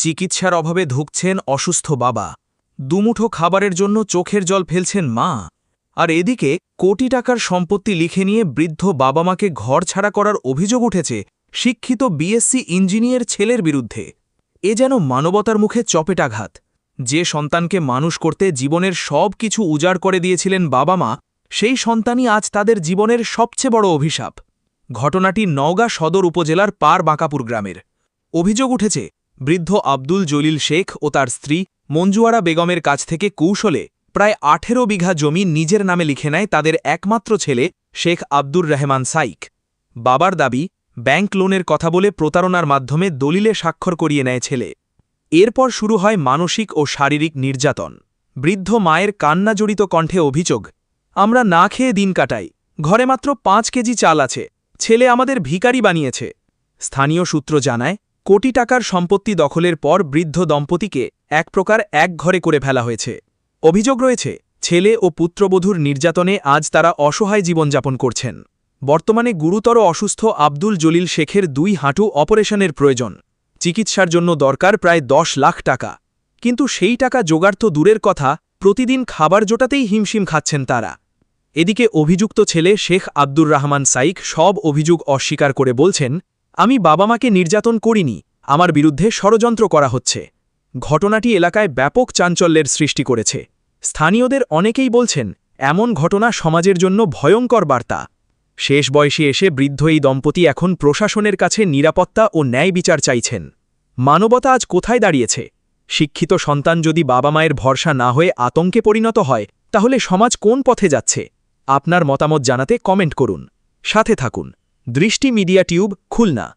চিকিৎসার অভাবে ধুঁকছেন অসুস্থ বাবা, দুমুঠো খাবারের জন্য চোখের জল ফেলছেন মা, আর এদিকে কোটি টাকার সম্পত্তি লিখে নিয়ে বৃদ্ধ বাবা মাকে ঘর ছাড়া করার অভিযোগ উঠেছে শিক্ষিত বিএসসি ইঞ্জিনিয়ার ছেলের বিরুদ্ধে। এ যেন মানবতার মুখে চপেটাঘাত। যে সন্তানকে মানুষ করতে জীবনের সব কিছু উজাড় করে দিয়েছিলেন বাবা মা, সেই সন্তানই আজ তাদের জীবনের সবচেয়ে বড় অভিশাপ। ঘটনাটি নওগাঁ সদর উপজেলার পার বাঁকাপুর গ্রামের। অভিযোগ উঠেছে বৃদ্ধ আব্দুল জলিল শেখ ও তার স্ত্রী মঞ্জুয়ারা বেগমের কাছ থেকে কৌশলে প্রায় 18 বিঘা জমি নিজের নামে লিখে নেয় তাদের একমাত্র ছেলে শেখ আব্দুর রহমান সাইক। বাবার দাবি, ব্যাংক লোনের কথা বলে প্রতারণার মাধ্যমে দলিলে স্বাক্ষর করিয়ে নেয় ছেলে। এরপর শুরু হয় মানসিক ও শারীরিক নির্যাতন। বৃদ্ধ মায়ের কান্নাজড়িত কণ্ঠে অভিযোগ, আমরা না খেয়ে দিন কাটাই, ঘরে মাত্র 5 কেজি চাল আছে, ছেলে আমাদের ভিখারি বানিয়েছে। স্থানীয় সূত্র জানায়, কোটি টাকার সম্পত্তি দখলের পর বৃদ্ধ দম্পতিকে এক প্রকার এক ঘরে করে ফেলা হয়েছে। অভিযোগ রয়েছে, ছেলে ও পুত্রবধূর নির্যাতনে আজ তারা অসহায় জীবনযাপন করছেন। বর্তমানে গুরুতর অসুস্থ আব্দুল জলিল শেখের 2 হাঁটু অপারেশনের প্রয়োজন। চিকিৎসার জন্য দরকার প্রায় 10 লাখ টাকা। কিন্তু সেই টাকা জোগাড় তো দূরের কথা, প্রতিদিন খাবার জোটাতেই হিমশিম খাচ্ছেন তারা। এদিকে অভিযুক্ত ছেলে শেখ আব্দুর রহমান সাইক সব অভিযোগ অস্বীকার করে বলছেন, আমি বাবা মাকে নির্যাতন করিনি, আমার বিরুদ্ধে ষড়যন্ত্র করা হচ্ছে। ঘটনাটি এলাকায় ব্যাপক চাঞ্চল্যের সৃষ্টি করেছে। স্থানীয়দের অনেকেই বলছেন, এমন ঘটনা সমাজের জন্য ভয়ঙ্কর বার্তা। শেষ বয়সে এসে বৃদ্ধ এই দম্পতি এখন প্রশাসনের কাছে নিরাপত্তা ও ন্যায় বিচার চাইছেন। মানবতা আজ কোথায় দাঁড়িয়েছে? শিক্ষিত সন্তান যদি বাবা মায়ের ভরসা না হয়ে আতঙ্কে পরিণত হয়, তাহলে সমাজ কোন পথে যাচ্ছে? আপনার মতামত জানাতে কমেন্ট করুন। সাথে থাকুন। দৃষ্টি মিডিয়া টিউব, খুলনা।